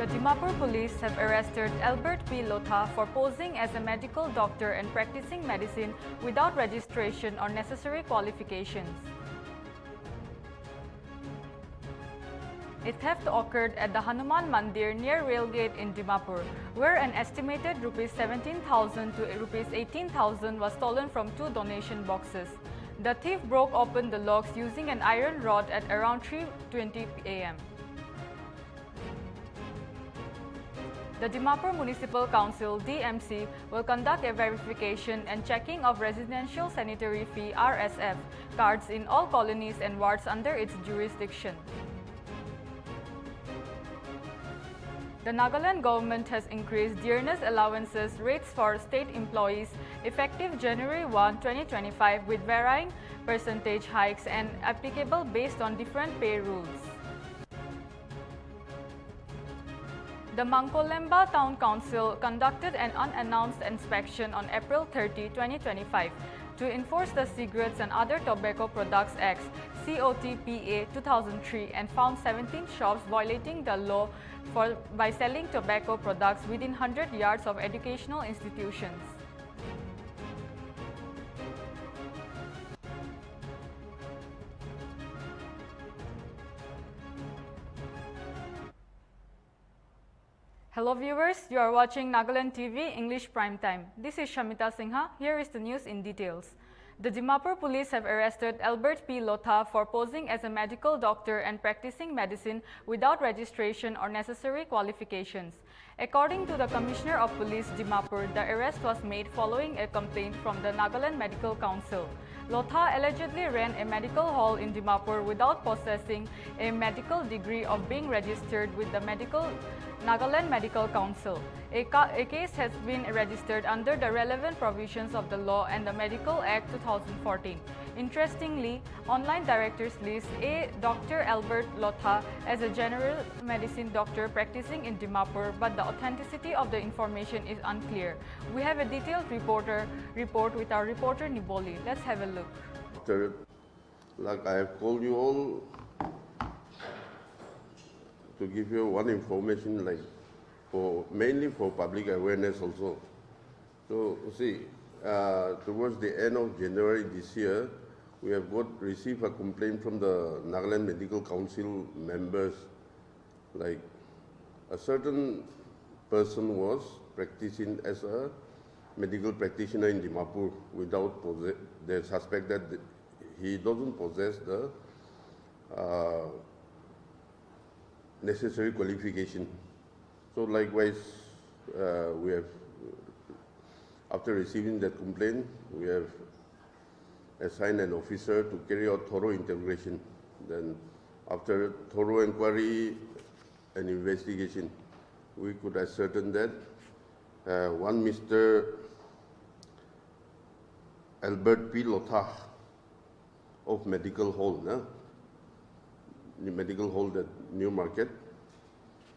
Dimapur police have arrested Albert P. Lotha for posing as a medical doctor and practicing medicine without registration or necessary qualifications. A theft occurred at the Hanuman Mandir near Railgate in Dimapur, where an estimated Rs 17,000 to Rs 18,000 was stolen from 2 donation boxes. The thief broke open the locks using an iron rod at around 3:20 am. The Dimapur Municipal Council (DMC) will conduct a verification and checking of Residential Sanitary Fee (RSF) cards in all colonies and wards under its jurisdiction. The Nagaland government has increased dearness allowances rates for state employees effective January 1, 2025 with varying percentage hikes and applicable based on different pay rules. The Mangkolemba Town Council conducted an unannounced inspection on April 30, 2025 to enforce the Cigarettes and Other Tobacco Products Act (COTPA) 2003 and found 17 shops violating the law by selling tobacco products within 100 yards of educational institutions. Hello viewers, you are watching Nagaland TV English Primetime. This is Shamita Singha. Here is the news in details. The Dimapur police have arrested Albert P. Lotha for posing as a medical doctor and practicing medicine without registration or necessary qualifications. According to the Commissioner of Police Dimapur, the arrest was made following a complaint from the Nagaland Medical Council. Lotha allegedly ran a medical hall in Dimapur without possessing a medical degree of being registered with the Nagaland Medical Council. A case has been registered under the relevant provisions of the law and the Medical Act 2014. Interestingly, online directors list Dr. Albert Lotha as a general medicine doctor practicing in Dimapur, but the authenticity of the information is unclear. We have a detailed report with our reporter Niboli. Let's have a look. Like I have called you all to give you one information, like mainly for public awareness also. So see, towards the end of January this year, we have received a complaint from the Nagaland Medical Council members, like a certain person was practicing as a medical practitioner in Dimapur without they suspect that he doesn't possess the necessary qualification. So likewise, we have, after receiving that complaint, we have assigned an officer to carry out thorough integration. Then after thorough inquiry and investigation, we could ascertain that one Mr. Albert P. Lotha of Medical Hall, the Medical Hall at New Market,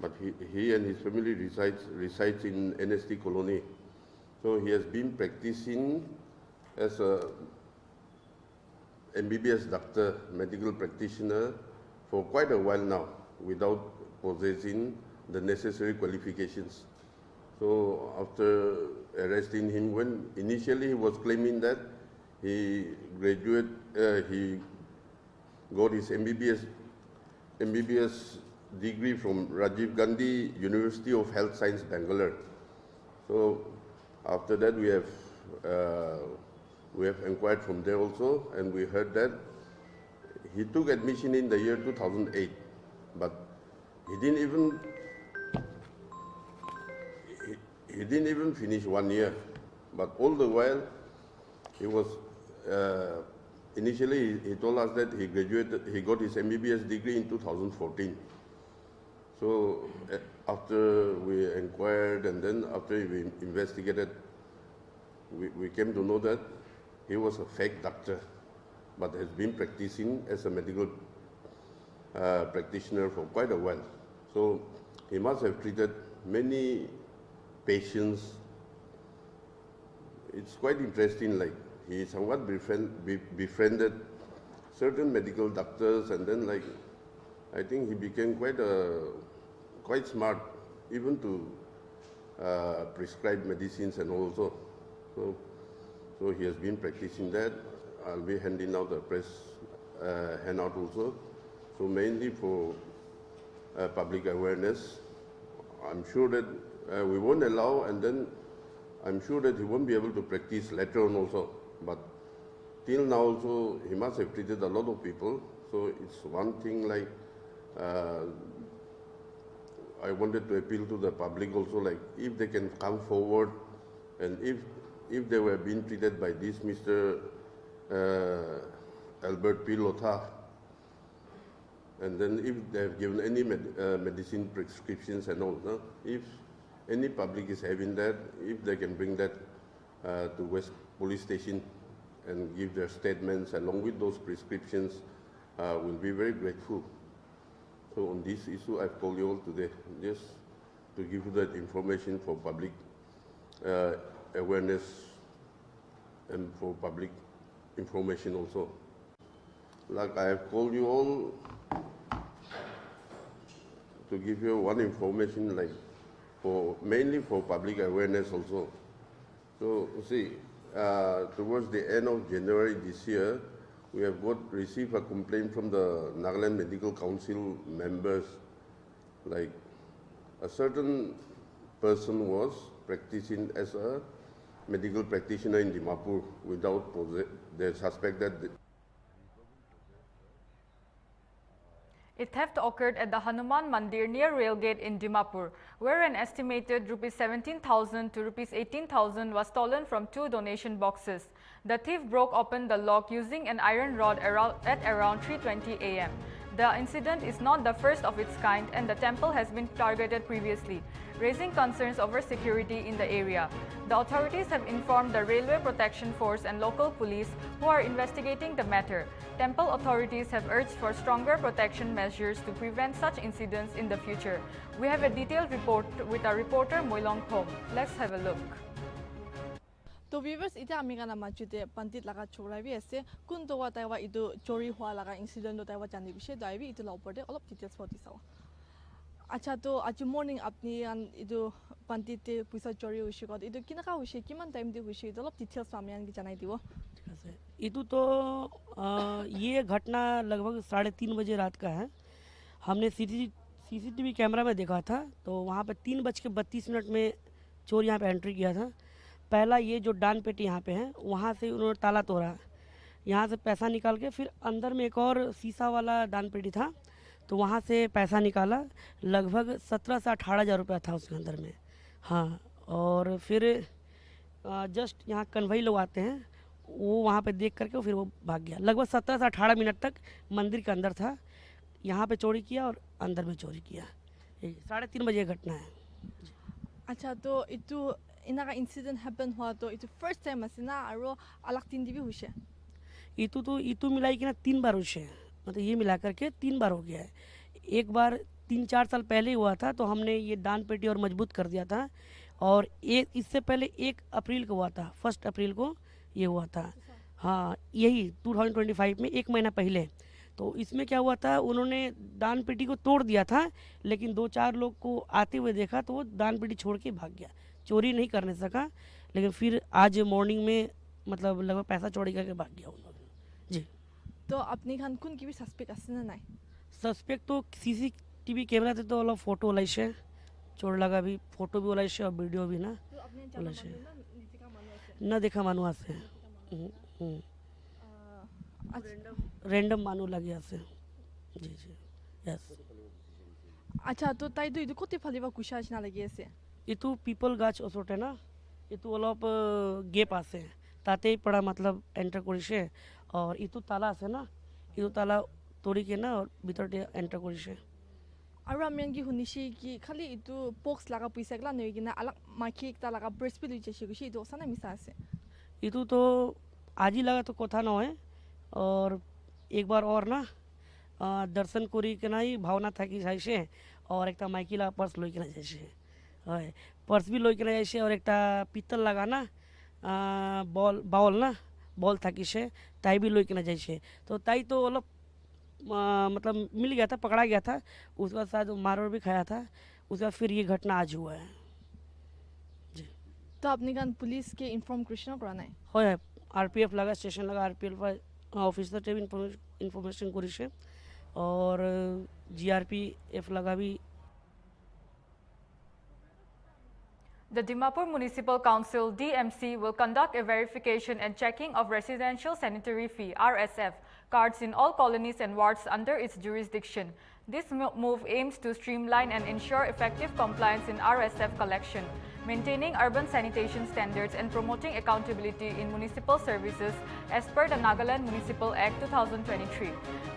but he and his family resides in NST Colony. So he has been practicing as a MBBS doctor, medical practitioner, for quite a while now without possessing the necessary qualifications. So after arresting him, when initially he was claiming that he got his MBBS degree from Rajiv Gandhi University of Health Science, Bangalore. So after that, we have inquired from there also, and we heard that he took admission in the year 2008, but he didn't even finish 1 year. But all the while, he was initially he told us that he got his MBBS degree in 2014. So after we inquired and then after we investigated, we came to know that he was a fake doctor, but has been practicing as a medical practitioner for quite a while. So he must have treated many patients. It's quite interesting, like he somewhat befriended certain medical doctors, and then like I think he became quite smart even to prescribe medicines and also. So he has been practicing that. I'll be handing out the press handout also. So mainly for public awareness. I'm sure that we won't allow, and then I'm sure that he won't be able to practice later on also. But till now also, he must have treated a lot of people. So it's one thing like, I wanted to appeal to the public also, like if they can come forward, and if they were being treated by this Mr. Albert P. Lotha, and then if they have given any medicine prescriptions and all, no? If any public is having that, if they can bring that to West Police Station and give their statements along with those prescriptions, we'll be very grateful. So on this issue, I've called you all today just to give you that information for public awareness and for public information also. Like I have called you all to give you one information, like mainly for public awareness also. So see, towards the end of January this year, we have received a complaint from the Nagaland Medical Council members, like a certain person was practicing as a medical practitioner in Dimapur without they suspect that. A theft occurred at the Hanuman Mandir near Railgate in Dimapur, where an estimated Rs 17,000 to Rs 18,000 was stolen from 2 donation boxes. The thief broke open the lock using an iron rod at around 3:20 a.m. The incident is not the first of its kind, and the temple has been targeted previously, raising concerns over security in the area. The authorities have informed the Railway Protection Force and local police, who are investigating the matter. Temple authorities have urged for stronger protection measures to prevent such incidents in the future. We have a detailed report with our reporter Moilong Thom. Let's have a look. तो viewers इटा America ना माचुते पंडित लगा छोड़ा भी ऐसे कुन तो वाता है वा इधो चोरी हुआ लगा इंसिडेंट होता है वा जाने विषय तो भी इधो लाओ पड़े अलग डिटेल्स बहुत इसावा अच्छा तो आज मॉर्निंग अपनी इधो पंडित पैसा चोरी हुई को इधो किना का हुई किमान टाइम दे हुई इधो अलग डिटेल्स सामने आने की जाना इधो इधो तो ये घटना लगभग 3:30 बजे रात का है। हमने सीसीटीवी कैमरा में देखा था, तो वहाँ पे 3:32 में चोर यहाँ पे एंट्री किया था। पहला ये जो दान पेटी यहाँ पे है, वहाँ से उन्होंने ताला तोड़ा, यहाँ से पैसा निकाल के फिर अंदर में एक और शीशा वाला दान पेटी था, तो वहाँ से पैसा निकाला। लगभग 17 से 18 हज़ार रुपया था उसके अंदर में। हाँ, और फिर जस्ट यहाँ कन्वई लोग आते हैं, वो वहाँ पे देख करके फिर वो भाग गया। लगभग 17 से 18 मिनट तक मंदिर के अंदर था, यहाँ पे चोरी किया और अंदर में चोरी किया। 3:30 बजे घटना है। अच्छा तो इतु इना का इंसिडेंट हैपन हुआ तो इतु फर्स्ट टाइम मसिना और अलग 3 भी हुई है। इतु मिलाई कि ना 3 बार हुई है, मतलब ये मिला करके 3 बार हो गया है। एक बार 3-4 साल पहले ही हुआ था, तो हमने ये दान पेटी और मजबूत कर दिया था, और इससे पहले 1 अप्रैल को हुआ था, 1 अप्रैल को ये हुआ था। हाँ, यही 2025 में 1 महीना पहले। तो इसमें क्या हुआ था, उन्होंने दान पेटी को तोड़ दिया था, लेकिन 2-4 लोग को आते हुए देखा तो वो दान पेटी छोड़ के भाग गया, चोरी नहीं करने सका। लेकिन फिर आज मॉर्निंग में मतलब लगभग पैसा चोरी करके भाग गया उन्होंने जी। तो अपनी खान कुन की भी सस्पेक्ट असना नहीं? सस्पेक्ट तो सीसीटीवी कैमरा से तो अलग फोटो वाला है, चोर लगा भी फोटो भी वाला है और वीडियो भी ना ना देखा मानू से रैंडम मानू लगे से जी जी यस। अच्छा तो ताई तो इधर कोते फलीवा कुशाच ना लगे से इतु पीपल गाछ ओसोटे ना इतु अलप गेप आसे ताते पड़ा मतलब एंटर करिसे, और इतु ताला आसे ना इतु ताला तोड़ी के ना और भीतर एंटर करिसे। और आमेन की हुनिशी की खाली इतु बॉक्स लगा पैसा गला नहीं कि ना अलग माकी एक ताला का ब्रेस भी लीजिए शिकुशी इतु साना मिसा से इतु तो आज ही लगा तो कोथा ना है। और एक बार और ना दर्शन कोरी के ना ही भावना था कि जाइसे, और एक माइकी ला पर्स लोई के ना जाइसे, पर्स भी लोई के ना जाइसे, और एक पीतल लगा ना बाउल ना बॉल था कि से ताई भी लोई के ना जाइसे। तो ताई तो मतलब मिल गया था, पकड़ा गया था, उसके बाद शायद मार भी खाया था। उसके बाद फिर ये घटना आज हुआ है जी। तो अपनी कान पुलिस के इन्फॉर्म कृष्ण कराना है হয় আরপিএফ লাগা স্টেশন লাগা আরপিএফ অফিসার টেব ইনফরমেশন করেছে और জিআরপিএফ লাগা भी। The Dimapur Municipal Council (DMC) will conduct a verification and checking of residential sanitary fee (RSF) cards in all colonies and wards under its jurisdiction. This move aims to streamline and ensure effective compliance in RSF collection, maintaining urban sanitation standards and promoting accountability in municipal services as per the Nagaland Municipal Act 2023.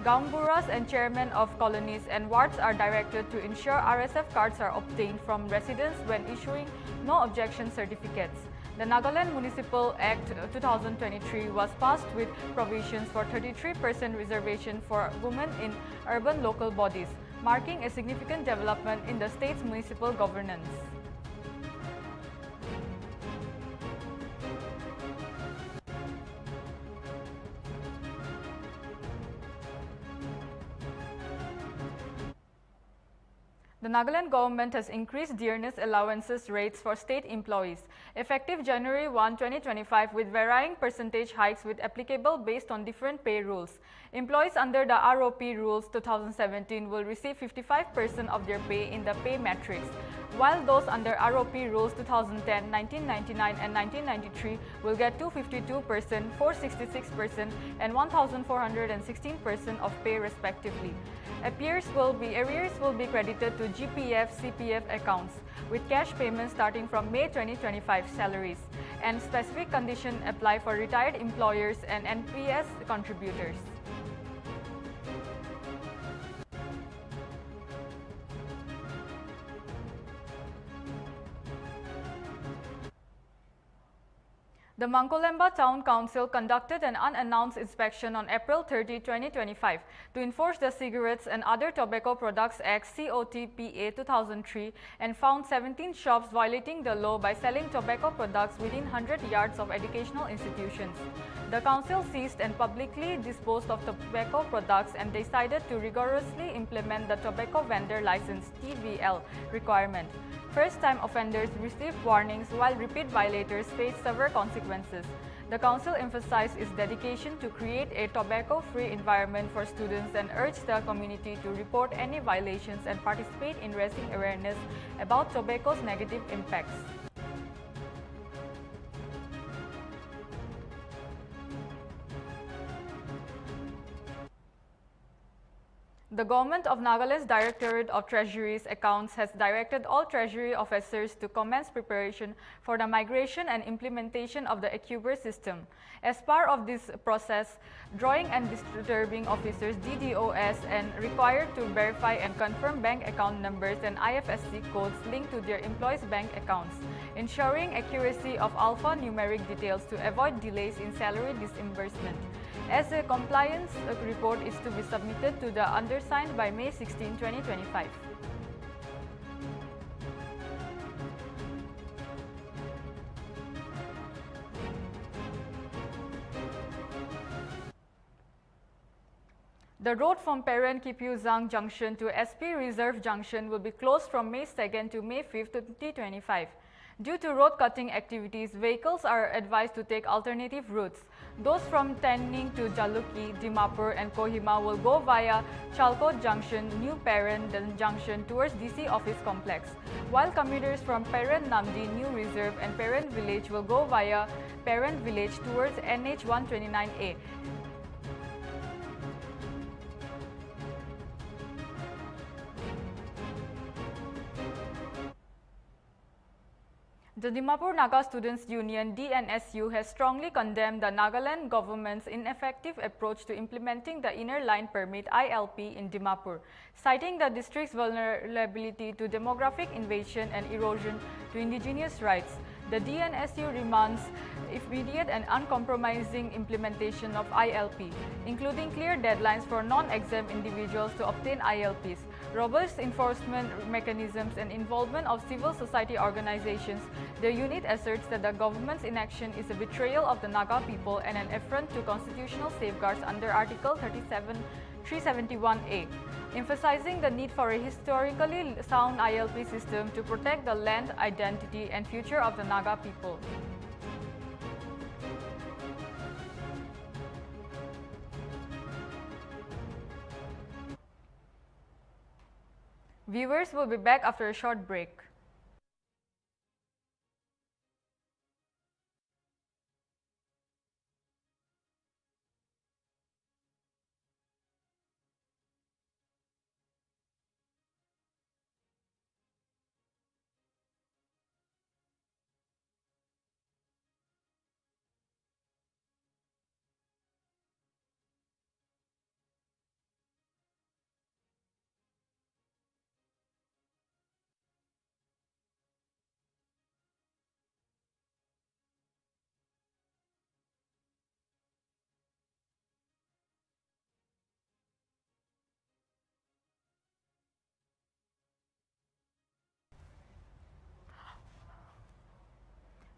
Gaumburas and chairmen of colonies and wards are directed to ensure RSF cards are obtained from residents when issuing no objection certificates. The Nagaland Municipal Act 2023 was passed with provisions for 33% reservation for women in urban local bodies, marking a significant development in the state's municipal governance. The Nagaland government has increased dearness allowances rates for state employees, effective January 1, 2025, with varying percentage hikes with applicable based on different pay rules. Employees under the ROP rules 2017 will receive 55% of their pay in the pay matrix, while those under ROP rules 2010, 1999 and 1993 will get 252%, 466% and 1,416% of pay respectively. Arrears will be credited to GPF, CPF accounts with cash payments starting from May 2025 salaries, and specific conditions apply for retired employers and NPS contributors. The Mangkolemba Town Council conducted an unannounced inspection on April 30, 2025 to enforce the Cigarettes and Other Tobacco Products Act (COTPA) 2003 and found 17 shops violating the law by selling tobacco products within 100 yards of educational institutions. The council seized and publicly disposed of tobacco products and decided to rigorously implement the Tobacco Vendor License (TVL) requirement. First-time offenders received warnings, while repeat violators faced severe consequences. The council emphasized its dedication to create a tobacco-free environment for students and urged the community to report any violations and participate in raising awareness about tobacco's negative impacts. The Government of Nagaland's Directorate of Treasury's Accounts has directed all Treasury officers to commence preparation for the migration and implementation of the Acuber system. As part of this process, drawing and disturbing officers (DDOS) and required to verify and confirm bank account numbers and IFSC codes linked to their employees' bank accounts, ensuring accuracy of alphanumeric details to avoid delays in salary disbursement. As a compliance report is to be submitted to the undersigned by May 16, 2025. The road from Peren Kipyuzang Junction to SP Reserve Junction will be closed from May 2nd to May 5th, 2025. Due to road cutting activities, vehicles are advised to take alternative routes. Those from Tanning to Jaluki, Dimapur and Kohima will go via Chalkot Junction, New Peren Junction towards DC Office Complex, while commuters from Peren Namdi, New Reserve and Peren Village will go via Peren Village towards NH 129A. The Dimapur Naga Students Union (DNSU) has strongly condemned the Nagaland government's ineffective approach to implementing the Inner Line Permit (ILP) in Dimapur, citing the district's vulnerability to demographic invasion and erosion to indigenous rights. The DNSU demands immediate and uncompromising implementation of ILP, including clear deadlines for non-exempt individuals to obtain ILPs, robust enforcement mechanisms and involvement of civil society organizations. The unit asserts that the government's inaction is a betrayal of the Naga people and an affront to constitutional safeguards under Article 37 371A, emphasizing the need for a historically sound ILP system to protect the land, identity, and future of the Naga people. Viewers will be back after a short break.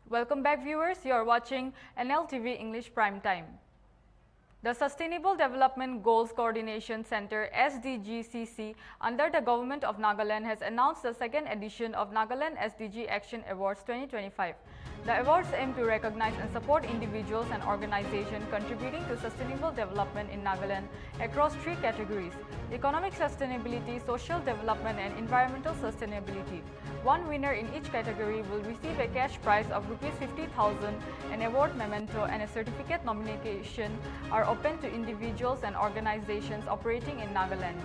Welcome back, viewers. You are watching Nltv English Primetime. The Sustainable Development Goals Coordination Center (SDGCC) under the Government of Nagaland has announced the second edition of Nagaland SDG Action Awards 2025. The awards aim to recognize and support individuals and organizations contributing to sustainable development in Nagaland across three categories: economic sustainability, social development, and environmental sustainability. One winner in each category will receive a cash prize of ₹50,000, an award memento, and a certificate. Nomination are open to individuals and organizations operating in Nagaland.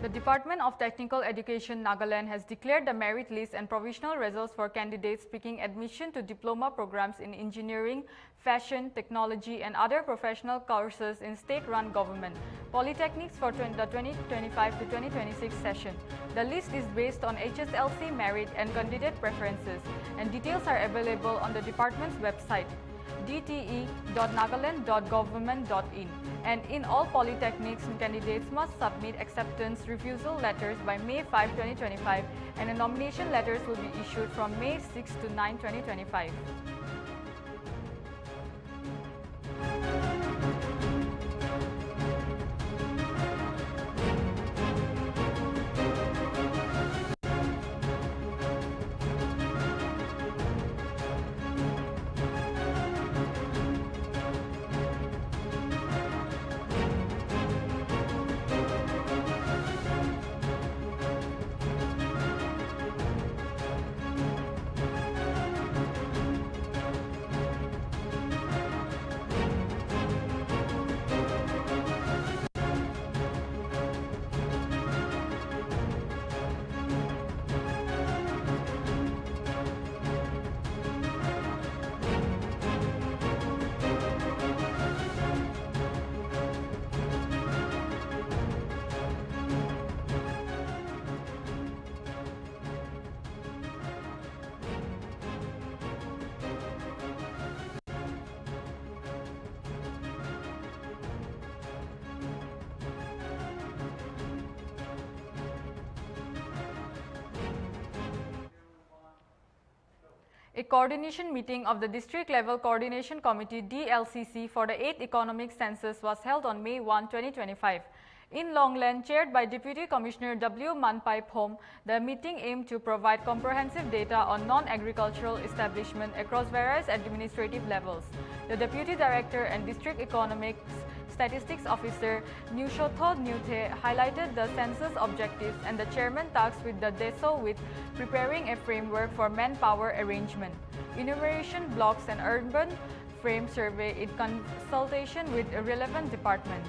The Department of Technical Education Nagaland has declared the merit list and provisional results for candidates seeking admission to diploma programs in engineering, fashion, technology, and other professional courses in state-run government polytechnics for the 2025 to 2026 session. The list is based on HSLC merit and candidate preferences, and details are available on the department's website, dte.nagaland.government.in. And in all polytechnics, candidates must submit acceptance refusal letters by May 5, 2025, and the nomination letters will be issued from May 6 to 9, 2025. A coordination meeting of the District Level Coordination Committee (DLCC) for the 8th Economic Census was held on May 1, 2025. In Longland, chaired by Deputy Commissioner W. Manpai Phom, the meeting aimed to provide comprehensive data on non-agricultural establishments across various administrative levels. The Deputy Director and District Economics Statistics Officer Nushotho Nyuthe highlighted the census objectives, and the chairman tasked with the DESO with preparing a framework for manpower arrangement, enumeration blocks and urban frame survey in consultation with relevant departments.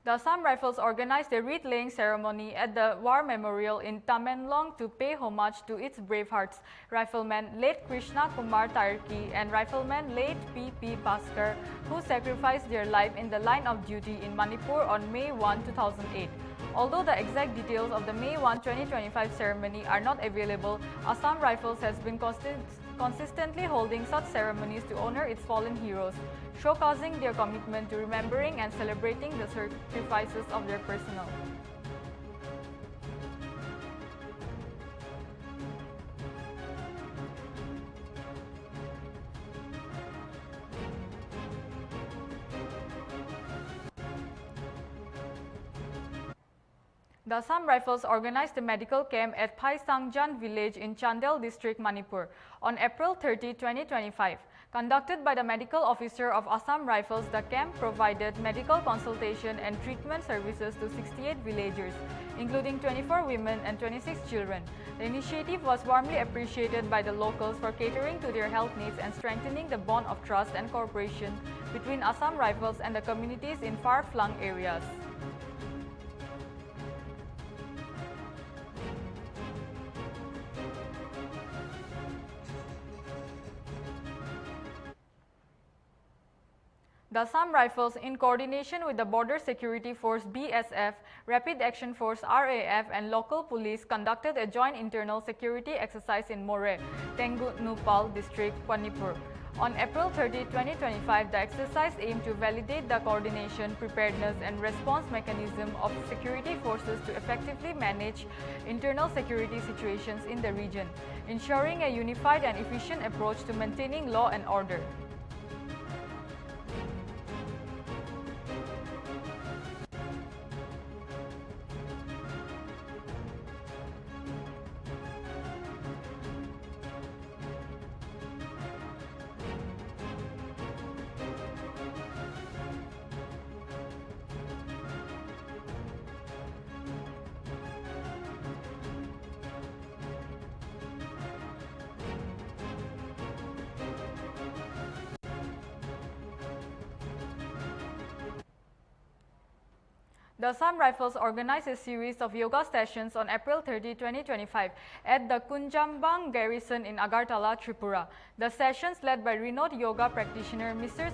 The Assam Rifles organized a wreath-laying ceremony at the War Memorial in Tamenlong to pay homage to its bravehearts, Rifleman late Krishna Kumar Tarki and Rifleman late P.P. Bhaskar, who sacrificed their life in the line of duty in Manipur on May 1, 2008. Although the exact details of the May 1, 2025 ceremony are not available, Assam Rifles has been consistently holding such ceremonies to honor its fallen heroes, showcasing their commitment to remembering and celebrating the sacrifices of their personnel. The Assam Rifles organized a medical camp at Phai Sangjan village in Chandel district, Manipur, on April 30, 2025. Conducted by the medical officer of Assam Rifles, the camp provided medical consultation and treatment services to 68 villagers, including 24 women and 26 children. The initiative was warmly appreciated by the locals for catering to their health needs and strengthening the bond of trust and cooperation between Assam Rifles and the communities in far-flung areas. The Assam Rifles, in coordination with the Border Security Force BSF, Rapid Action Force RAF and local police, conducted a joint internal security exercise in More, Tenggutnupal district, Manipur. On April 30, 2025, the exercise aimed to validate the coordination, preparedness and response mechanism of security forces to effectively manage internal security situations in the region, ensuring a unified and efficient approach to maintaining law and order. The Assam Rifles organized a series of yoga sessions on April 30, 2025 at the Kunjambang Garrison in Agartala, Tripura. The sessions, led by renowned yoga practitioner Mrs.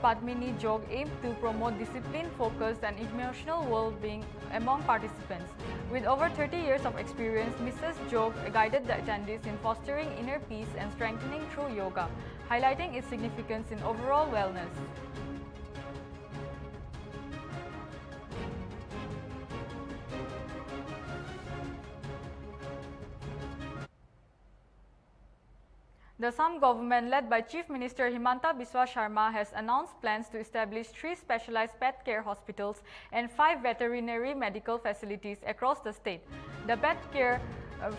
Padmini Jog, aimed to promote discipline, focus and emotional well-being among participants. With over 30 years of experience, Mrs. Jog guided the attendees in fostering inner peace and strengthening through yoga, highlighting its significance in overall wellness. The Assam government, led by Chief Minister Himanta Biswa Sharma, has announced plans to establish 3 specialized pet care hospitals and 5 veterinary medical facilities across the state. The pet care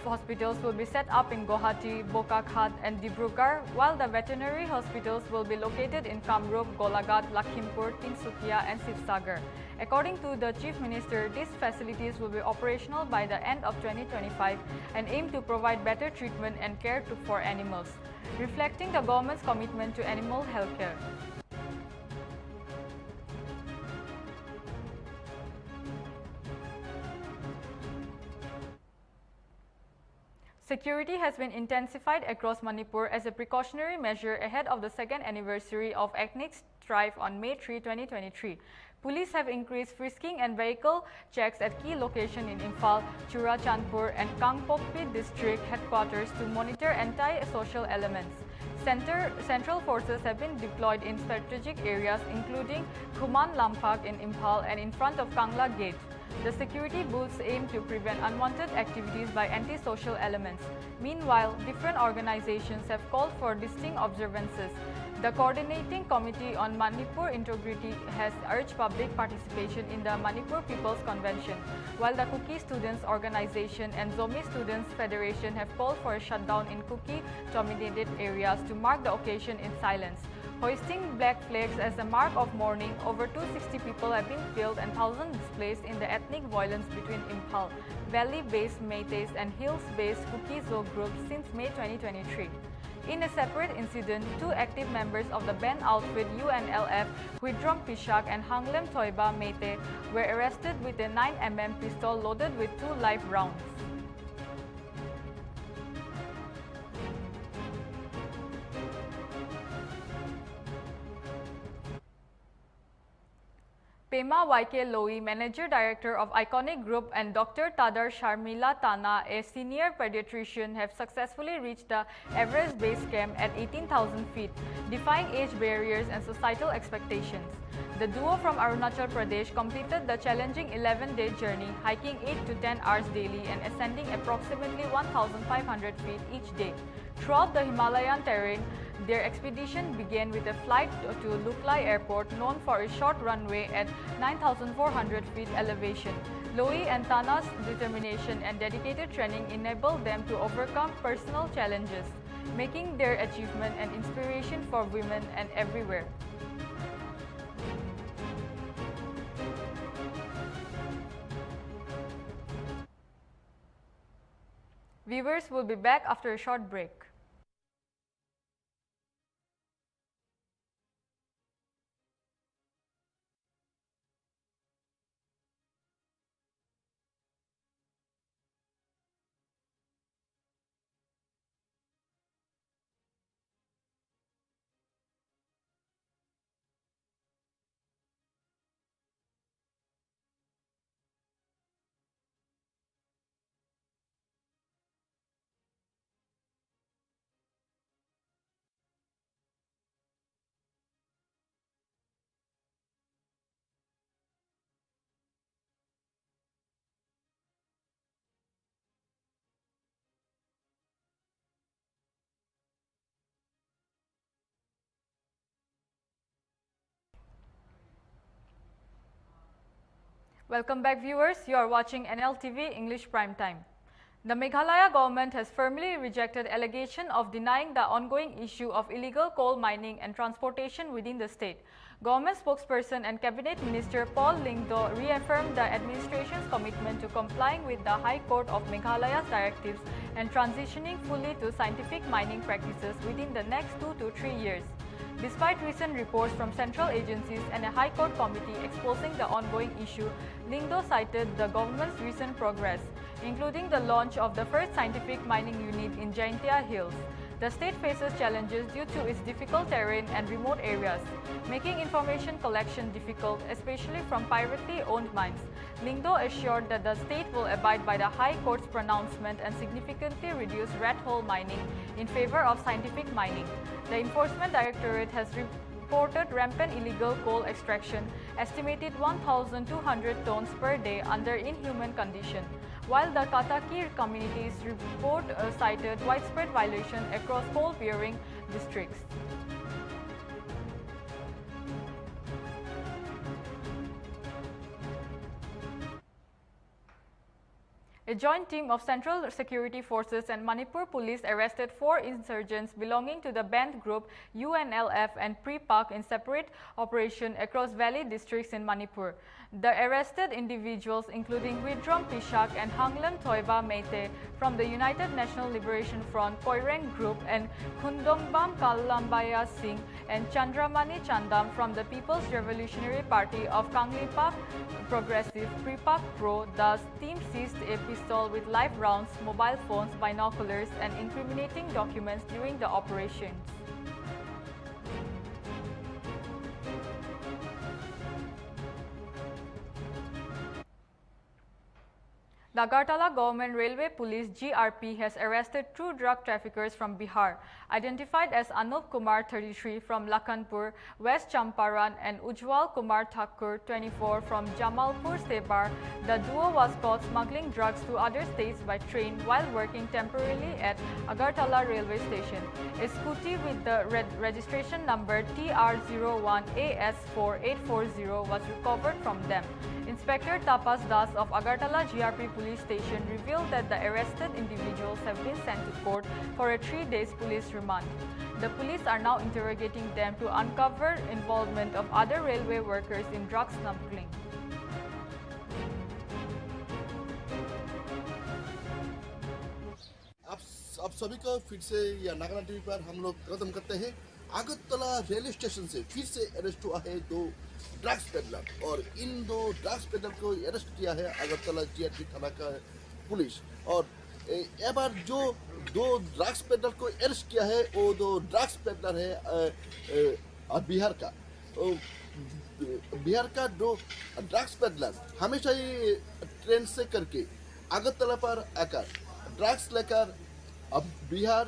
hospitals will be set up in Guwahati, Bokakhat and Dibrugarh, while the veterinary hospitals will be located in Kamrup, Golagat, Lakhimpur, Tinsukia and Sivsagar. According to the Chief Minister, these facilities will be operational by the end of 2025 and aim to provide better treatment and care for animals, reflecting the government's commitment to animal health care. Security has been intensified across Manipur as a precautionary measure ahead of the 2nd anniversary of ethnic strife on May 3, 2023. Police have increased frisking and vehicle checks at key locations in Imphal, Churachandpur and Kangpokpi district headquarters to monitor anti-social elements. Central forces have been deployed in strategic areas including Khuman Lampak in Imphal and in front of Kangla Gate. The security booths aim to prevent unwanted activities by antisocial elements. Meanwhile, different organizations have called for distinct observances. The Coordinating Committee on Manipur Integrity has urged public participation in the Manipur People's Convention, while the Kuki Students Organization and Zomi Students Federation have called for a shutdown in Kuki-dominated areas to mark the occasion in silence. Hoisting black flags as a mark of mourning, over 260 people have been killed and thousands displaced in the ethnic violence between Imphal, valley-based Métis and hills-based Kuki-Zo groups since May 2023. In a separate incident, two active members of the band outfit UNLF, Huidrom Pishak and Hanglem Toiba Mete, were arrested with a 9mm pistol loaded with 2 live rounds. Pema YK Loi, Manager Director of Iconic Group, and Dr. Tadar Sharmila Tana, a senior pediatrician, have successfully reached the Everest Base Camp at 18,000 feet, defying age barriers and societal expectations. The duo from Arunachal Pradesh completed the challenging 11-day journey, hiking 8 to 10 hours daily and ascending approximately 1,500 feet each day. Throughout the Himalayan terrain, their expedition began with a flight to Luklai Airport, known for its short runway at 9,400 feet elevation. Loi and Tana's determination and dedicated training enabled them to overcome personal challenges, making their achievement an inspiration for women and everywhere. Viewers will be back after a short break. Welcome back, viewers. You are watching Nltv English Primetime. The Meghalaya government has firmly rejected allegation of denying the ongoing issue of illegal coal mining and transportation within the state. Government spokesperson and Cabinet Minister Paul Lingdo reaffirmed the administration's commitment to complying with the High Court of Meghalaya's directives and transitioning fully to scientific mining practices within the next 2 to 3 years. Despite recent reports from central agencies and a High Court committee exposing the ongoing issue, Lingdo cited the government's recent progress, including the launch of the first scientific mining unit in Jaintia Hills. The state faces challenges due to its difficult terrain and remote areas, making information collection difficult, especially from privately owned mines. Lingdo assured that the state will abide by the High Court's pronouncement and significantly reduce rat hole mining in favor of scientific mining. The Enforcement Directorate has reported rampant illegal coal extraction, estimated 1,200 tons per day under inhuman conditions, while the Katakir community's report cited widespread violation across coal-bearing districts. A joint team of Central Security Forces and Manipur Police arrested 4 insurgents belonging to the banned group UNLF and Pre-Pak in separate operations across valley districts in Manipur. The arrested individuals, including Huidrom Pishak and Hanglem Toiba Mete from the United National Liberation Front Koireng Group and Khundongbam Kalambaya Singh and Chandramani Chandam from the People's Revolutionary Party of Kanglipak Progressive Pre-Pak Pro. The team seized a pistol with live rounds, mobile phones, binoculars, and incriminating documents during the operations. The Agartala Government Railway Police GRP has arrested two drug traffickers from Bihar, identified as Anup Kumar 33 from Lakhanpur, West Champaran and Ujjwal Kumar Thakur 24 from Jamalpur Sebar. The duo was caught smuggling drugs to other states by train while working temporarily at Agartala railway station. A scooty with the registration number TR01AS4840 was recovered from them. Inspector Tapas Das of Agartala GRP Police Station revealed that the arrested individuals have been sent to court for a 3-day police remand. The police are now interrogating them to uncover involvement of other railway workers in drug smuggling. आप सभी को फिर से या Nagaland TV पर हम लोग कदम करते हैं। अगरतला रेलवे स्टेशन से फिर से अरेस्ट हुआ है दो ड्रग्स पेडलर और इन दो ड्रग्स पेडलर को अरेस्ट किया है अगरतला जीआरपी थाना का पुलिस। और ये बार जो दो ड्रग्स पेडलर को अरेस्ट किया है वो दो ड्रग्स पेडलर है बिहार का। बिहार का दो ड्रग्स पेडलर हमेशा ही ट्रेन से करके अगरतला पर आकर ड्रग्स लेकर अब बिहार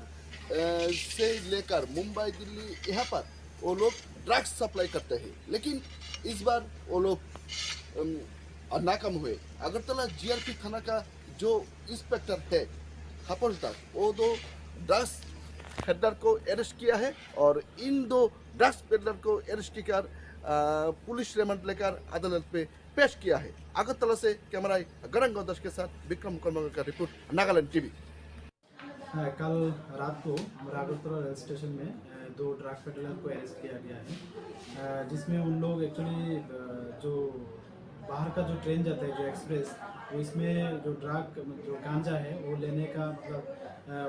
से लेकर मुंबई दिल्ली यहाँ पर वो लोग ड्रग्स सप्लाई करते हैं, लेकिन इस बार वो लोग नाकाम हुए। अगरतला जीआरपी थाना का जो इंस्पेक्टर है हपसदार वो दो ड्रग्स पेडलर को अरेस्ट किया है और इन दो ड्रग्स पेडलर को अरेस्ट कर पुलिस रिमांड लेकर अदालत पे पेश किया है। अगरतला से कैमरा गणंग दस के साथ विक्रम कर्मकर का रिपोर्ट, नागालैंड टीवी। कल रात को हमारा अगरतला रेल स्टेशन में दो ड्रग पेडलर को अरेस्ट किया गया है, जिसमें उन लोग एक्चुअली जो बाहर का जो ट्रेन जाता है जो एक्सप्रेस वो इसमें जो गांजा है वो लेने का मतलब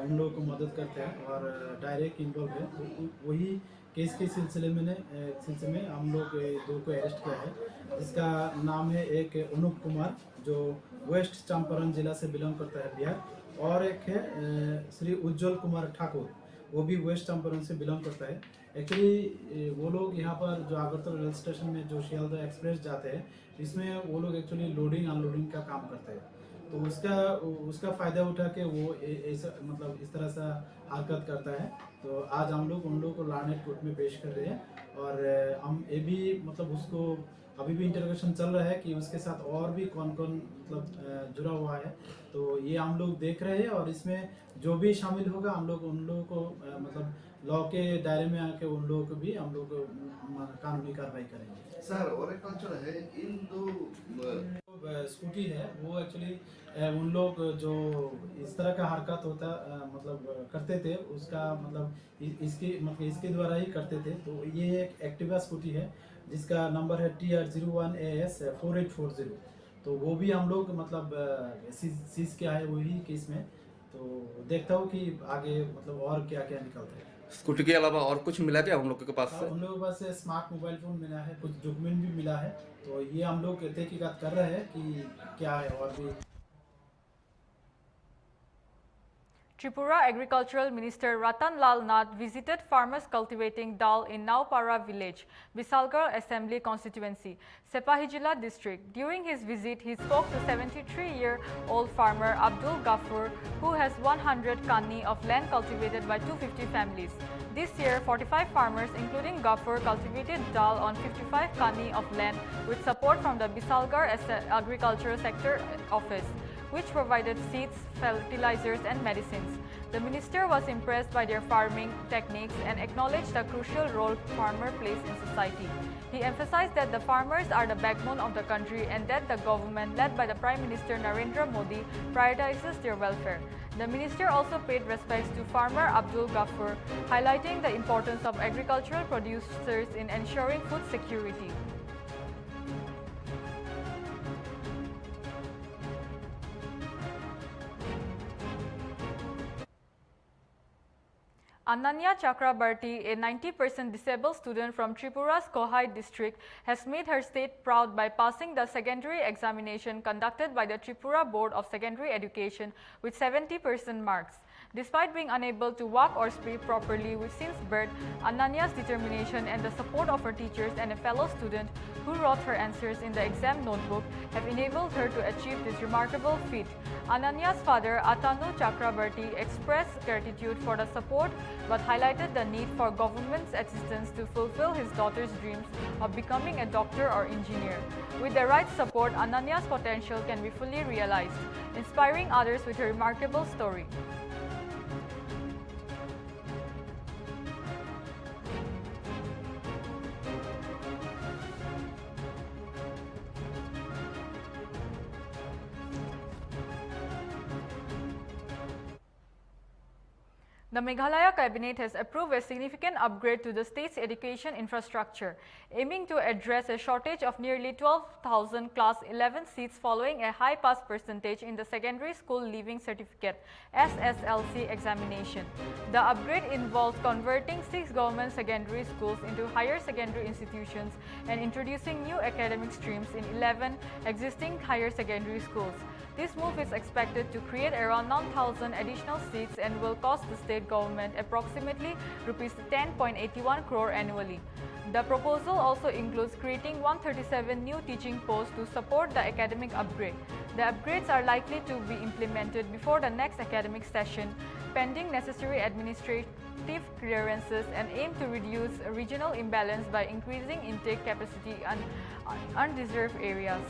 उन लोगों को मदद करते हैं और डायरेक्ट इन्वॉल्व है। वही केस के सिलसिले में हम लोग दो को अरेस्ट किया है, जिसका नाम है एक अनूप कुमार जो वेस्ट चंपारण जिला से बिलोंग करता है बिहार, और एक है श्री उज्जवल कुमार ठाकुर वो भी वेस्ट चंपारण से बिलोंग करता है। एक्चुअली वो लोग यहाँ पर जो अगरतला रेल स्टेशन में जो शियालदह एक्सप्रेस जाते हैं इसमें वो लोग एक्चुअली लोडिंग अनलोडिंग का काम करते हैं, तो उसका फ़ायदा उठा के वो ऐसा मतलब इस तरह सा हरकत करता है। तो आज हम लोग उन लोग को लार्नेट कोर्ट में पेश कर रहे हैं और हम ये भी मतलब उसको अभी भी इंटरोगेशन चल रहा है कि उसके साथ और भी कौन कौन मतलब जुड़ा हुआ है, तो ये हम लोग देख रहे हैं और इसमें जो भी शामिल होगा हम लोग उन लोगों को मतलब लॉ के दायरे में आके उन लोगों को भी हम लोग कानूनी कार्रवाई करेंगे। सर और एक कल्चर है इन दो स्कूटी है वो एक्चुअली उन लोग जो इस तरह का हरकत होता मतलब करते थे उसका मतलब इसके द्वारा ही करते थे। तो ये एक एक्टिवा स्कूटी है जिसका नंबर है TR01AS4840, तो वो भी हम लोग मतलब सीज किया है वही केस में। तो देखता हूँ कि आगे मतलब और क्या क्या निकलता है। स्कूटी के अलावा और कुछ मिला क्या हम लोग के पास से? उन लोगों के पास से स्मार्ट मोबाइल फोन मिला है, कुछ डॉक्यूमेंट भी मिला है, तो ये हम लोग तहकीकात कर रहे हैं कि क्या है और भी। Tripura Agricultural Minister Ratan Lal Nath visited farmers cultivating dal in Naupara village, Bisalgarh Assembly constituency, Sepahijila district. During his visit, he spoke to 73-year-old farmer Abdul Ghaffur, who has 100 kani of land cultivated by 250 families. This year, 45 farmers, including Ghaffur, cultivated dal on 55 kani of land with support from the Bisalgarh Agricultural Sector Office, which provided seeds, fertilizers and medicines. The minister was impressed by their farming techniques and acknowledged the crucial role farmer plays in society. He emphasized that the farmers are the backbone of the country and that the government led by the Prime Minister Narendra Modi prioritizes their welfare. The minister also paid respects to farmer Abdul Ghaffur, highlighting the importance of agricultural producers in ensuring food security. Ananya Chakrabarti, a 90% disabled student from Tripura's Kohai district, has made her state proud by passing the secondary examination conducted by the Tripura Board of Secondary Education with 70% marks. Despite being unable to walk or speak properly since birth, Ananya's determination and the support of her teachers and a fellow student who wrote her answers in the exam notebook have enabled her to achieve this remarkable feat. Ananya's father, Atanu Chakrabarti, expressed gratitude for the support but highlighted the need for government's assistance to fulfill his daughter's dreams of becoming a doctor or engineer. With the right support, Ananya's potential can be fully realized, inspiring others with her remarkable story. The Meghalaya Cabinet has approved a significant upgrade to the state's education infrastructure, aiming to address a shortage of nearly 12,000 Class 11 seats following a high pass percentage in the Secondary School Leaving Certificate (SSLC) examination. The upgrade involves converting 6 government secondary schools into higher secondary institutions and introducing new academic streams in 11 existing higher secondary schools. This move is expected to create around 9,000 additional seats and will cost the state government approximately Rs 10.81 crore annually. The proposal also includes creating 137 new teaching posts to support the academic upgrade. The upgrades are likely to be implemented before the next academic session, pending necessary administrative clearances, and aim to reduce regional imbalance by increasing intake capacity in undeserved areas.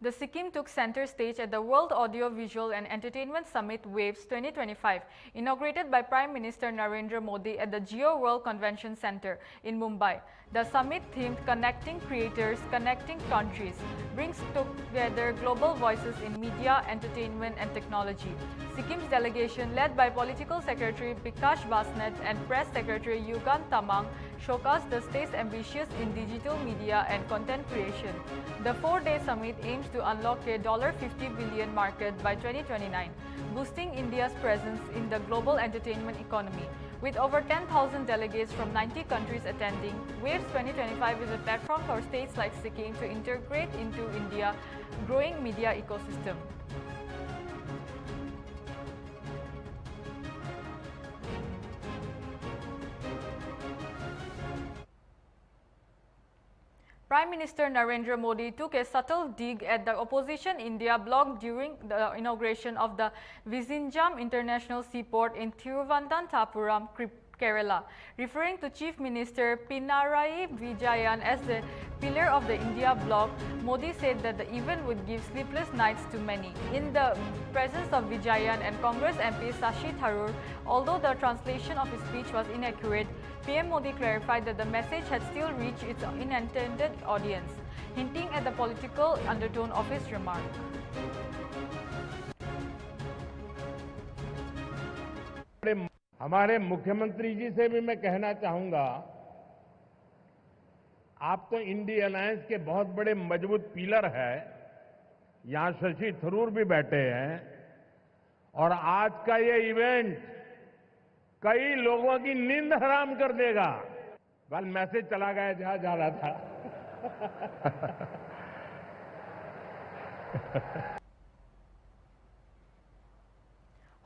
The Sikkim took center stage at the World Audiovisual and Entertainment Summit Waves 2025, inaugurated by Prime Minister Narendra Modi at the Geo World Convention Center in Mumbai. The summit, themed Connecting Creators, Connecting Countries, brings together global voices in media, entertainment and technology. Sikkim's delegation, led by Political Secretary Bikash Basnet and Press Secretary Yugan Tamang, showcased the state's ambitions in digital media and content creation. The 4-day summit aims to unlock a $50 billion market by 2029, boosting India's presence in the global entertainment economy. With over 10,000 delegates from 90 countries attending, Waves 2025 is a platform for states like Sikkim to integrate into India's growing media ecosystem. Prime Minister Narendra Modi took a subtle dig at the opposition India bloc during the inauguration of the Vizhinjam International Seaport in Thiruvananthapuram, Kerala. Referring to Chief Minister Pinarayi Vijayan as the pillar of the India bloc, Modi said that the event would give sleepless nights to many. In the presence of Vijayan and Congress MP Shashi Tharoor, although the translation of his speech was inaccurate, PM Modi clarified that the message had still reached its intended audience, hinting at the political undertone of his remark. हमारे मुख्यमंत्री जी से भी मैं कहना चाहूंगा, आप तो INDI alliance के बहुत बड़े मजबूत पिलर है। यहां शशि थरूर भी बैठे हैं और आज का ये इवेंट कई लोगों की नींद हराम कर देगा। कल मैसेज चला गया जहां जा रहा था।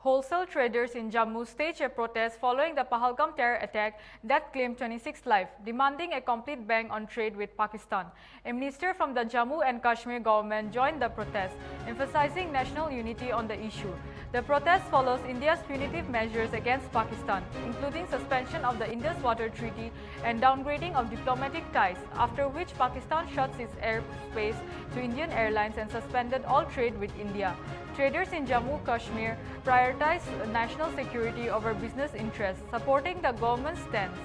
Wholesale traders in Jammu staged a protest following the Pahalgam terror attack that claimed 26 lives, demanding a complete ban on trade with Pakistan. A minister from the Jammu and Kashmir government joined the protest, emphasizing national unity on the issue. The protest follows India's punitive measures against Pakistan, including suspension of the Indus Water Treaty and downgrading of diplomatic ties, after which Pakistan shuts its airspace to Indian airlines and suspended all trade with India. Traders in Jammu Kashmir prioritize national security over business interests, supporting the government's stance.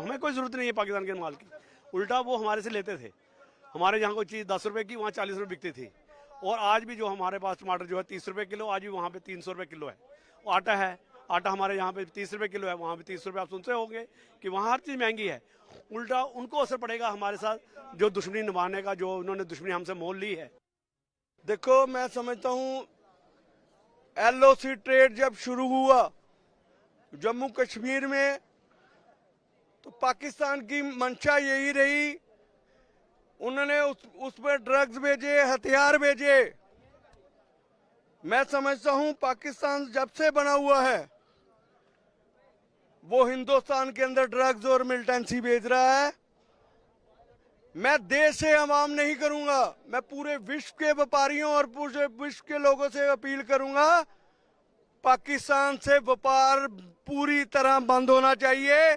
हमें कोई जरूरत नहीं है पाकिस्तान के माल की, उल्टा वो हमारे से लेते थे। हमारे यहाँ कोई चीज़ 10 रुपए की वहाँ 40 रुपए बिकती थी, और आज भी जो हमारे पास टमाटर जो है 30 रुपए किलो, आज भी वहाँ पे 300 रुपए किलो है। आटा है, आटा हमारे यहाँ पे 30 रुपए किलो है, वहाँ पे 30 रुपए। आप सुनते होंगे कि वहाँ हर चीज़ महंगी है। उल्टा उनको असर पड़ेगा हमारे साथ, जो दुश्मनी निभाने का, जो उन्होंने दुश्मनी हमसे मोल ली है। देखो, मैं समझता हूँ LOC ट्रेड जब शुरू हुआ जम्मू कश्मीर में, तो पाकिस्तान की मंशा यही रही, उन्होंने उस पर ड्रग्स भेजे, हथियार भेजे। मैं समझता हूं पाकिस्तान जब से बना हुआ है वो हिंदुस्तान के अंदर ड्रग्स और मिलिटेंसी भेज रहा है। मैं देश से अवाम नहीं करूंगा, मैं पूरे विश्व के व्यापारियों और पूरे विश्व के लोगों से अपील करूंगा, पाकिस्तान से व्यापार पूरी तरह बंद होना चाहिए।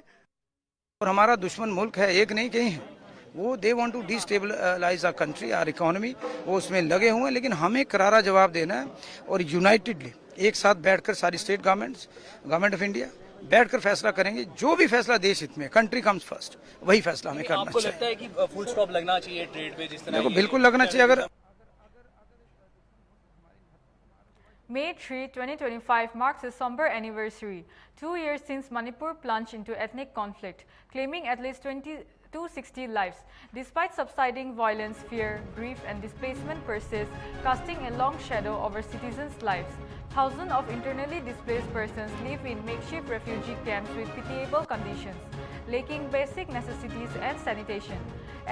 और हमारा दुश्मन मुल्क है, एक नहीं कहीं है। वो they want to destabilise our country, our economy, वो उसमें लगे हुए हैं। लेकिन हमें करारा जवाब देना है और यूनाइटेडली एक साथ बैठकर सारी state governments, government of India बैठकर फैसला करेंगे। जो भी फैसला देश हित में, कंट्री कम्स फर्स्ट, वही फैसला हमें करना चाहिए। आपको लगता है कि फुल स्टॉप लगना चाहिए ट्रेड पे जिस तरह? देखो, बिल्कुल लगना चाहिए। अगर May 3, 2025 marks a somber anniversary, 2 years since Manipur plunged into ethnic conflict, claiming at least 260 lives. Despite subsiding violence, fear, grief and displacement persist, casting a long shadow over citizens' lives. Thousands of internally displaced persons live in makeshift refugee camps with pitiable conditions, lacking basic necessities and sanitation.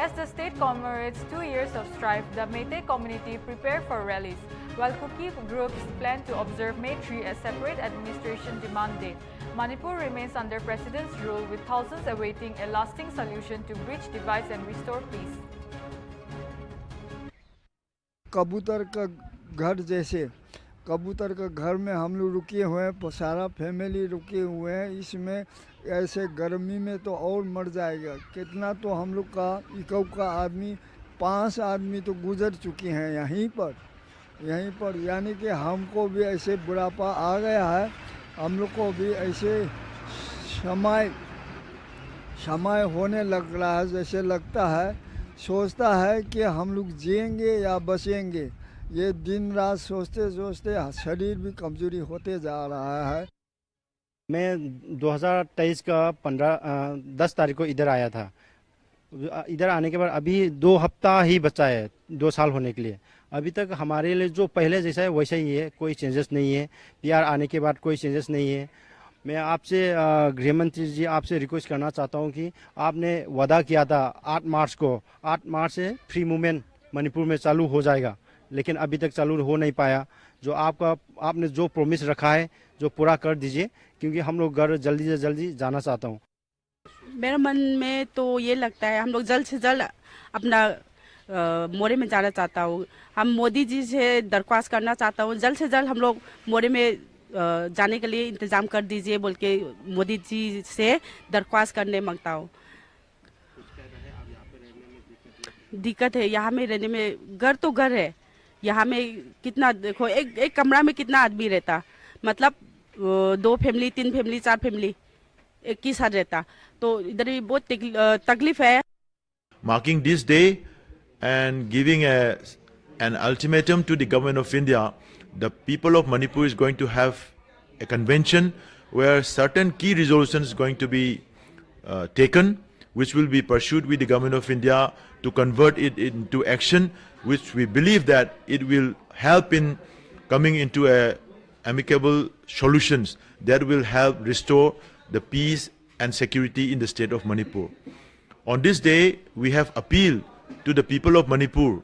As the state commemorates 2 years of strife, the Meitei community prepared for rallies, while Kuki groups plan to observe May 3 as separate administration demand day. Manipur remains under President's rule, with thousands awaiting a lasting solution to bridge divides and restore peace. कबूतर का घर जैसे, कबूतर का घर में हम लोग रुके हुए हैं, सारा फैमिली रुके हुए हैं। इसमें ऐसे गर्मी में तो और मर जाएगा। कितना तो हम लोग का इकौ का आदमी, 5 आदमी तो गुजर चुके हैं यहीं पर। यानी कि हमको भी ऐसे बुढ़ापा आ गया है, हम लोग को भी ऐसे समय होने लग रहा है। जैसे लगता है, सोचता है कि हम लोग जिएंगे या बचेंगे। ये दिन रात सोचते सोचते शरीर भी कमजोरी होते जा रहा है। मैं 2023 का 10 तारीख को इधर आया था। इधर आने के बाद अभी 2 हफ्ता ही बचा है 2 साल होने के लिए। अभी तक हमारे लिए जो पहले जैसा है वैसा ही है, कोई चेंजेस नहीं है। PR आने के बाद कोई चेंजेस नहीं है। मैं आपसे गृह मंत्री जी आपसे रिक्वेस्ट करना चाहता हूं कि आपने वादा किया था 8 मार्च से फ्री मूवमेंट मणिपुर में चालू हो जाएगा, लेकिन अभी तक चालू हो नहीं पाया। जो आपने जो प्रॉमिस रखा है जो पूरा कर दीजिए, क्योंकि हम लोग घर जल्दी से जल्दी जाना चाहता हूँ। मेरे मन में तो ये लगता है हम लोग जल्द से जल्द अपना मोरे में जाना चाहता हूँ। हम मोदी जी से दरख्वास्त करना चाहता हूँ, जल्द से जल्द हम लोग मोरे में जाने के लिए इंतज़ाम कर दीजिए बोल के मोदी जी से दरख्वास्त करने मांगता हूँ। दिक्कत है यहाँ में रहने में। घर तो घर है, यहाँ में कितना देखो, एक कमरा में कितना आदमी रहता, मतलब 2 फैमिली 3 फैमिली 4 फैमिली एक ही साथ रहता, तो इधर भी बहुत तकलीफ है। Marking this day and giving an ultimatum to the government of India, the people of Manipur is going to have a convention where certain key resolutions is going to be taken, which will be pursued with the government of India to convert it into action, which we believe that it will help in coming into a amicable solutions that will help restore the peace and security in the state of Manipur. On this day, we have appealed to the people of Manipur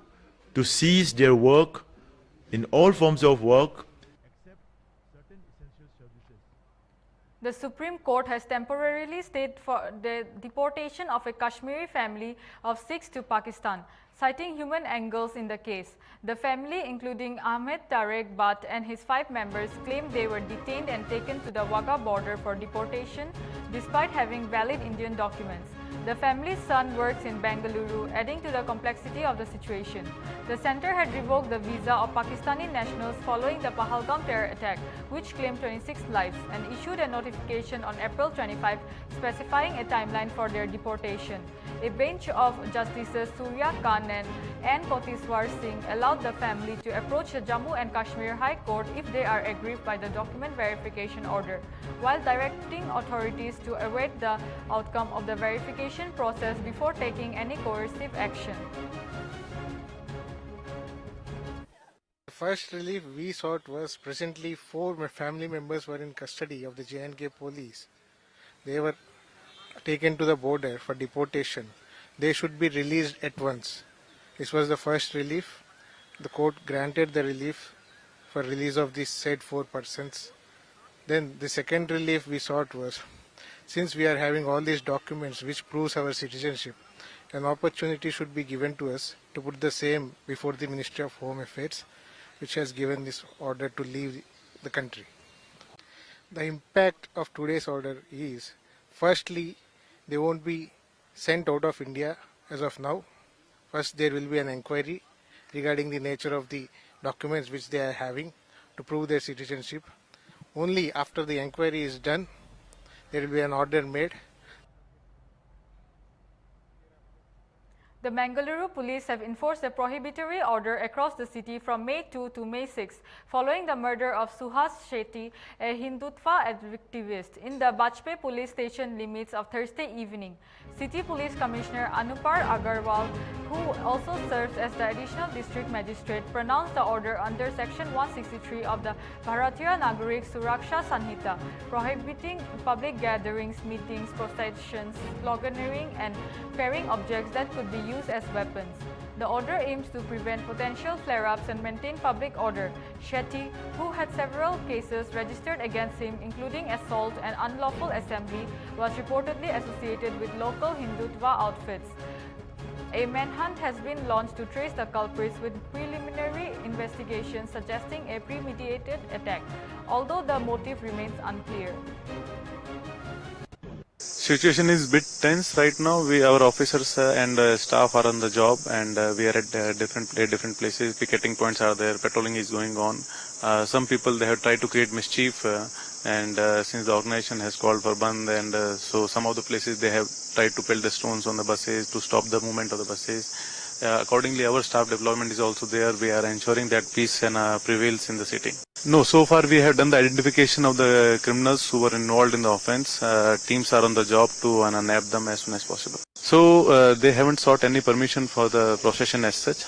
to cease their work in all forms of work. The Supreme Court has temporarily stayed for the deportation of a Kashmiri family of 6 to Pakistan, citing human angles in the case. The family, including Ahmed Tarek Butt and his 5 members, claimed they were detained and taken to the Wagah border for deportation despite having valid Indian documents. The family's son works in Bengaluru, adding to the complexity of the situation. The center had revoked the visa of Pakistani nationals following the Pahalgam terror attack, which claimed 26 lives, and issued a notification on April 25 specifying a timeline for their deportation. A bench of Justices Surya Khan and N. Kotiswar Singh allowed the family to approach the Jammu and Kashmir High Court if they are aggrieved by the document verification order, while directing authorities to await the outcome of the verification process before taking any coercive action. first relief we sought was presently 4 family members were in custody of the J&K police. They were taken to the border for deportation. They should be released at once. This was the first relief. The court granted the relief for release of these said 4 persons. Then the second relief we sought was, since we are having all these documents which proves our citizenship, an opportunity should be given to us to put the same before the Ministry of Home Affairs, which has given this order to leave the country. The impact of today's order is, firstly, they won't be sent out of India as of now. First, there will be an inquiry regarding the nature of the documents which they are having to prove their citizenship. Only after the inquiry is done, there will be an order made. The Mangaluru police have enforced a prohibitory order across the city from May 2 to May 6 following the murder of Suhas Shetty, a Hindutva activist, in the Bajpayee police station limits of Thursday evening. City Police Commissioner Anupar Agarwal, who also serves as the additional district magistrate, pronounced the order under Section 163 of the Bharatiya Nagarik Suraksha Sanhita, prohibiting public gatherings, meetings, processions, sloganeering and carrying objects that could be used as weapons. The order aims to prevent potential flare-ups and maintain public order. Shetty, who had several cases registered against him, including assault and unlawful assembly, was reportedly associated with local Hindutva outfits. A manhunt has been launched to trace the culprits, with preliminary investigations suggesting a premeditated attack, although the motive remains unclear. Situation is a bit tense right now. Our officers and staff are on the job, and we are at different places. Picketing points are there. Patrolling is going on. Some people, they have tried to create mischief, and since the organization has called for Bandh, and so some of the places they have tried to pelt the stones on the buses to stop the movement of the buses. Accordingly, our staff deployment is also there. We are ensuring that peace prevails in the city. No, so far we have done the identification of the criminals who were involved in the offense. Teams are on the job to nab them as soon as possible. So they haven't sought any permission for the procession as such.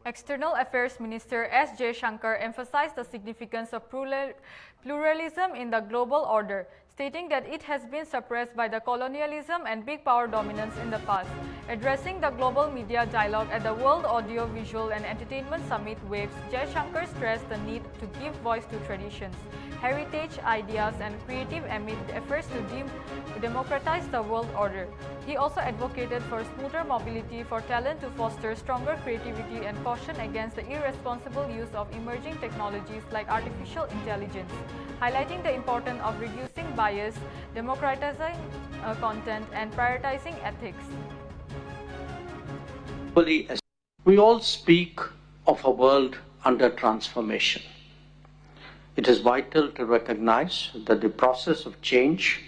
External Affairs Minister S. J. Shankar emphasized the significance of pluralism in the global order, stating that it has been suppressed by the colonialism and big power dominance in the past. Addressing the global media dialogue at the World Audio Visual and Entertainment Summit Waves, Jai Shankar stressed the need to give voice to traditions, heritage, ideas and creative amid efforts to democratize the world order. He also advocated for smoother mobility for talent to foster stronger creativity and caution against the irresponsible use of emerging technologies like artificial intelligence, highlighting the importance of reducing bias, democratizing content and prioritizing ethics. We all speak of a world under transformation. It is vital to recognize that the process of change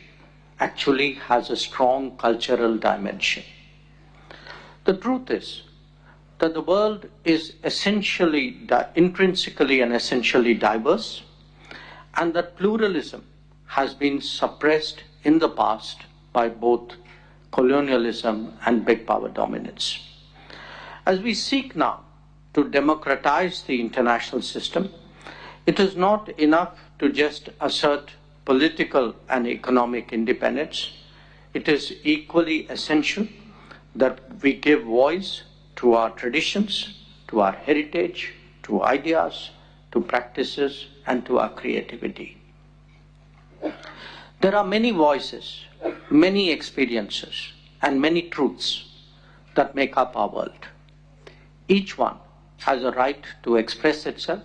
actually has a strong cultural dimension. The truth is that the world is intrinsically and essentially diverse, and that pluralism has been suppressed in the past by both colonialism and big power dominance. As we seek now to democratize the international system, it is not enough to just assert political and economic independence. It is equally essential that we give voice to our traditions, to our heritage, to ideas, to practices, and to our creativity. There are many voices, many experiences, and many truths that make up our world. Each one has a right to express itself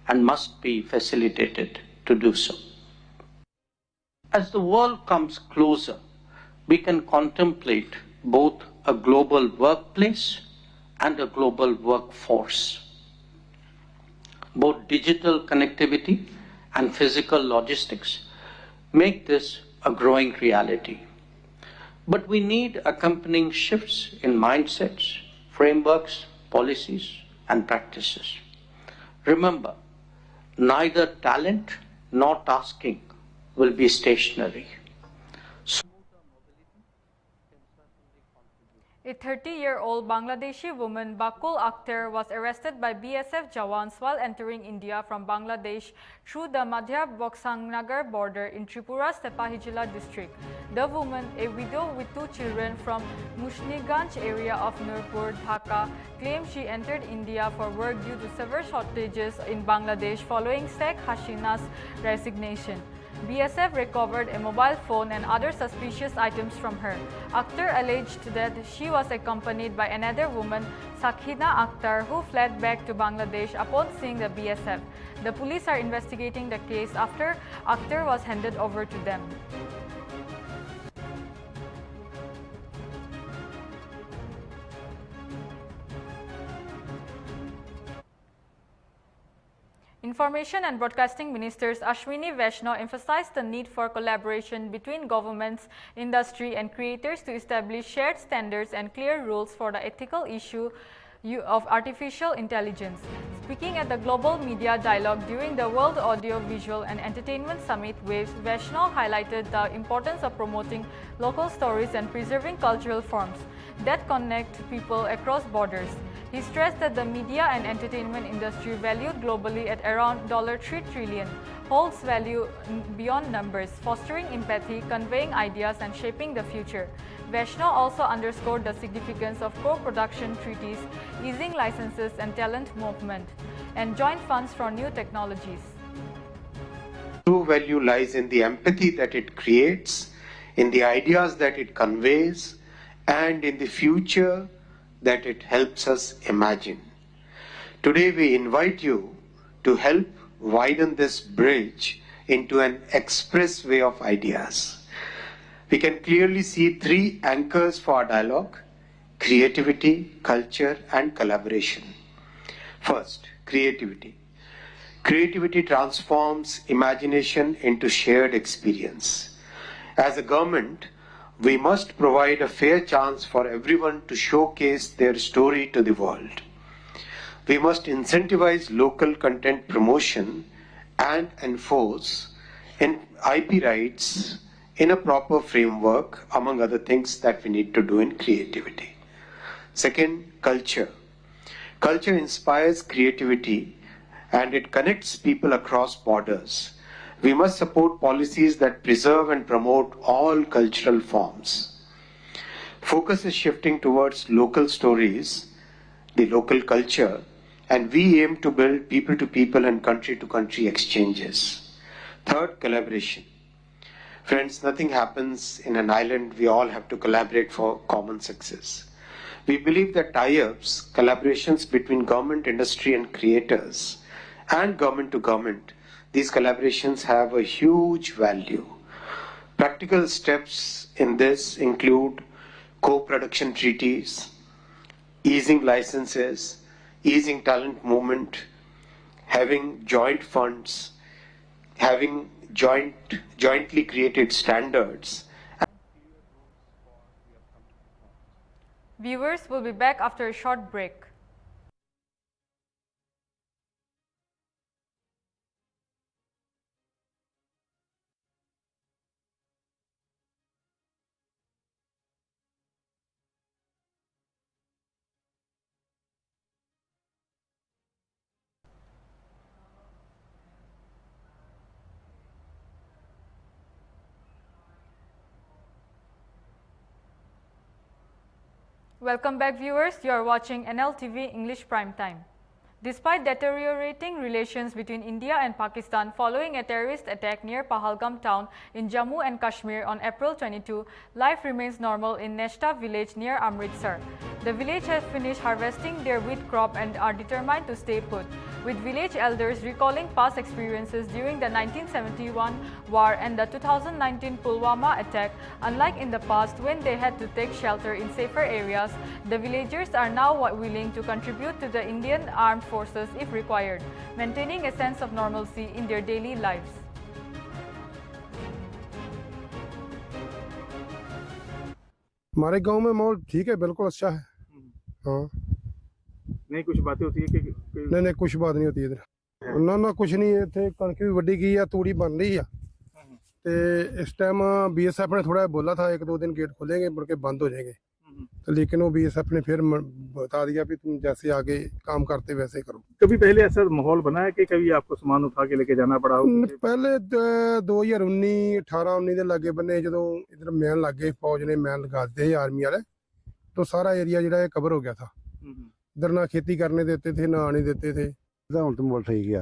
and must be facilitated to do so. As the world comes closer, we can contemplate both a global workplace and a global workforce. Both digital connectivity and physical logistics make this a growing reality. But we need accompanying shifts in mindsets, frameworks, policies, and practices. Remember, neither talent nor tasking will be stationary. A 30-year-old Bangladeshi woman, Bakul Akhtar, was arrested by BSF Jawans while entering India from Bangladesh through the Madhya Boksangnagar border in Tripura's Sepahijila district. The woman, a widow with 2 children from Mushniganj area of Nurpur, Dhaka, claimed she entered India for work due to severe shortages in Bangladesh following Sheikh Hasina's resignation. BSF recovered a mobile phone and other suspicious items from her. Akhtar alleged that she was accompanied by another woman, Sakhina Akhtar, who fled back to Bangladesh upon seeing the BSF. The police are investigating the case after Akhtar was handed over to them. Information and Broadcasting Ministers Ashwini Vaishnaw emphasized the need for collaboration between governments, industry and creators to establish shared standards and clear rules for the ethical issue of artificial intelligence. Speaking at the Global Media Dialogue during the World Audio Visual and Entertainment Summit Waves, Vaishnaw highlighted the importance of promoting local stories and preserving cultural forms that connect people across borders. He stressed that the media and entertainment industry, valued globally at around $3 trillion, holds value beyond numbers, fostering empathy, conveying ideas and shaping the future. Vaishnaw also underscored the significance of co-production treaties, easing licenses and talent movement, and joint funds for new technologies. True value lies in the empathy that it creates, in the ideas that it conveys, and in the future that it helps us imagine. Today we invite you to help widen this bridge into an expressway of ideas. We can clearly see 3 anchors for our dialogue: creativity, culture, and collaboration. First, creativity. Creativity transforms imagination into shared experience. As a government, we must provide a fair chance for everyone to showcase their story to the world. We must incentivize local content promotion and enforce IP rights in a proper framework, among other things that we need to do in creativity. Second, culture. Culture inspires creativity and it connects people across borders. We must support policies that preserve and promote all cultural forms. Focus is shifting towards local stories, the local culture, and we aim to build people-to-people and country-to-country exchanges. Third, collaboration. Friends, nothing happens in an island. We all have to collaborate for common success. We believe that tie-ups, collaborations between government, industry, and creators, and government to government, these collaborations have a huge value. Practical steps in this include co-production treaties, easing licenses, easing talent movement, having joint funds, having jointly created standards. Viewers will be back after a short break. Welcome back, viewers. You are watching Nltv English Primetime. Despite deteriorating relations between India and Pakistan following a terrorist attack near Pahalgam town in Jammu and Kashmir on April 22, life remains normal in Neshta village near Amritsar. The village has finished harvesting their wheat crop and are determined to stay put, with village elders recalling past experiences during the 1971 war and the 2019 Pulwama attack. Unlike in the past when they had to take shelter in safer areas, the villagers are now willing to contribute to the Indian Armed Forces if required, maintaining a sense of normalcy in their daily lives. हमारे गांव में माहौल ठीक है, बिल्कुल अच्छा है। हाँ, नहीं कुछ बातें होती है कि नहीं कुछ बात नहीं होती इधर। ना कुछ नहीं है, इतने कणक भी वड्डी गई है, तूड़ी बन रही है। ते इस टाइम BSF ने थोड़ा बोला था 1-2 दिन गेट खोलेंगे, मुड़ के बंद हो जाएंगे। तो लेकिन वो बीएसएफ ने फिर बता दिया भी तुम जैसे आगे काम करते वैसे करो। कभी पहले ऐसा माहौल बना है कि कभी आपको सामान उठा के लेके जाना पड़ा हो? पहले 2019 18-19 ਦੇ ਲਾਗੇ ਬੰਨੇ ਜਦੋਂ ਇਧਰ ਮੈਨ ਲੱਗੇ ਫੌਜ ਨੇ ਮੈਨ ਲਗਾ ਦਿੱਤੇ ਸੀ ਆਰਮੀ ਵਾਲੇ तो सारा एरिया ਜਿਹੜਾ है कवर हो गया था। इधर ना खेती करने देते थे ना आने देते थे। ਹੁਣ ਤਾਂ ਮਾਹੌਲ ਠੀਕ ਆ।